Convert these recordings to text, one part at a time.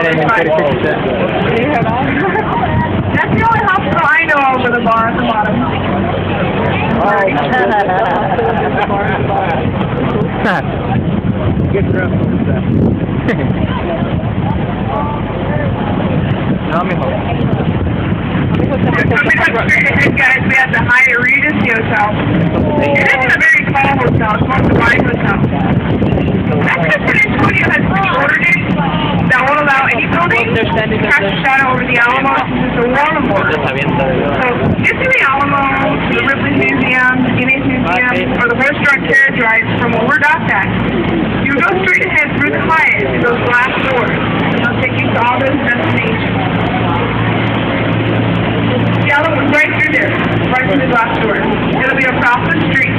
That's the only hospital I know of with a bar at the bottom. Get drunk on that. No, I'm home. Coming up straight ahead, guys, we have the Hyatt Regency Hotel. It isn't a very tall hotel, it's more of a wide hotel. Actually, San Antonio has ordered it that won't allow any building to cast a shadow over the Alamo, since it's a war memorial. So, get to the Alamo, the Ripley Museum, the Guinness Museum, or the horse-drawn carriage ride from where we're docked at. You go straight ahead through the Hyatt to those glass doors, and they'll take you to all those destinations. The Alamo's right through there, right through the glass door. It'll be across the street.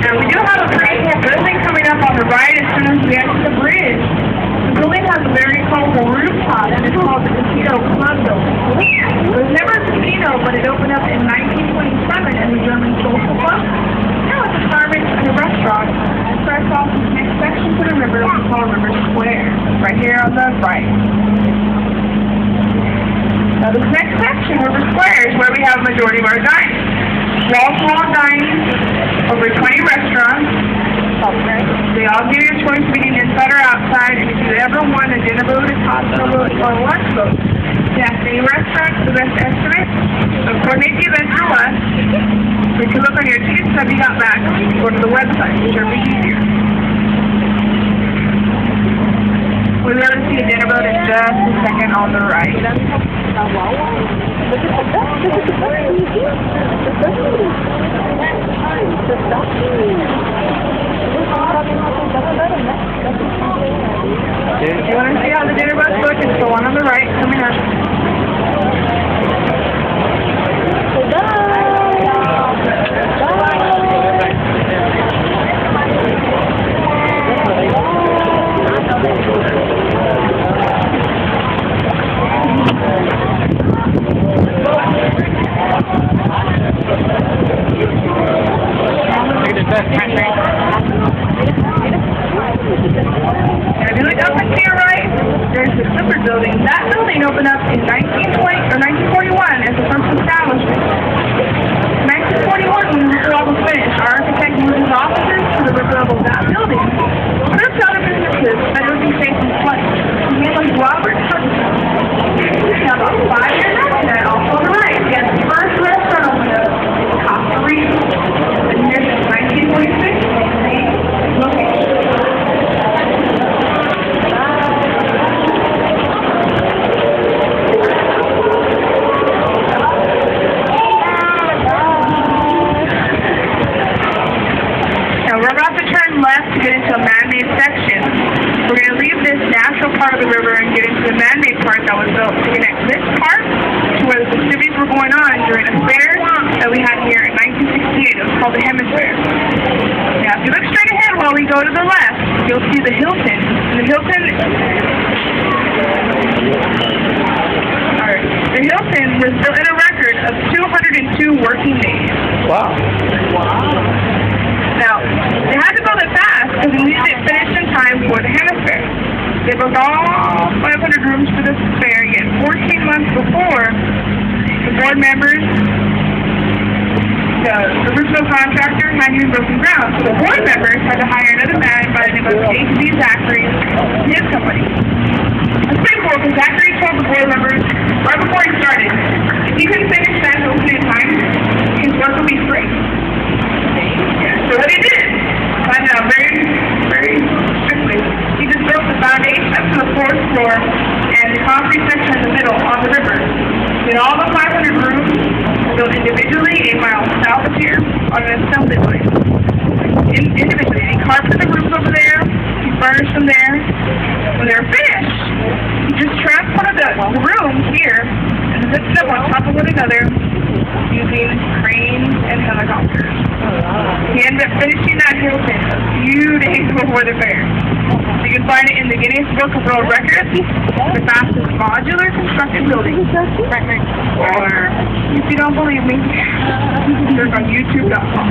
And we do have a pretty cool building coming up on the right as soon as we exit the bridge. The building has a very colorful rooftop, and it's called the Casino Club Building. It was never a casino, but it opened up in 1927 as a German social club. Now it's a apartment and a restaurant. It starts off with the next section to the river, we call River Square, right here on the right. Now this next section, River Square, is where we have a majority of our dining. Wall-to-wall dining, over 20 restaurants. They all give you a choice of eating inside or outside, and if you ever want a dinner boat, a cocktail boat, or a lunch boat, you ask any restaurant for the best estimate, so coordinate the event through us. So you can look on your ticket stub you got back, go to the website, whichever is easier. We'll be able to see a dinner boat in just a second on the right. If you want to see how the dinner boats look, it's the one on the right coming up. If you look up and to your right, there's the Clipper Building. That building opened up in 1941 as the first establishment. In 1941, when the Riverwalk was finished, our architect moved his offices to the river level of that building. First other businesses that would be safe from flood. His name was Robert Hudson. Now about 5 years after that, also on the right, he had the first restaurant opened up in Costa Rica. And here's in 1946, location. We're about to turn left to get into a man-made section. We're going to leave this natural part of the river and get into the man-made part that was built to connect this part to where the festivities were going on during a fair that we had here in 1968. It was called the Hemisphere. Now, if you look straight ahead while we go to the left, you'll see the Hilton. And the Hilton was built in a record of 202 working days. Wow. Now, they had to build it fast because they needed it finished in time for the Hemisphere. They built all 500 rooms for this fair, yet 14 months before, the board members, the original contractor hadn't even broken ground, so the board members had to hire another man by the name of H.B. Zachary, his company. It's pretty cool because Zachary told the board members right before he started, if he couldn't finish that opening in time, his work would be free. So what he did, find out very, very strictly, he just built the foundation up to the 4th floor and the concrete section in the middle on the river. Then all the 500 rooms built individually 8 miles south of here on an assembly line. Individually, he carpeted the rooms over there, he furnished them there. When they were finished, he just transported the rooms here and lifted them on top of one another using cranes and helicopters. He ended up finishing that Hilton a few days before the fair. You can find it in the Guinness Book of World Records, the fastest modular constructed building. Or, if you don't believe me, search on YouTube.com.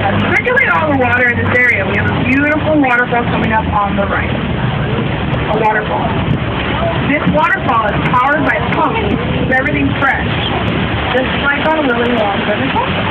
circulate all the water in this area. We have a beautiful waterfall coming up on the right. A waterfall. This waterfall is powered by pumps, so everything's fresh. Just like on a really long river.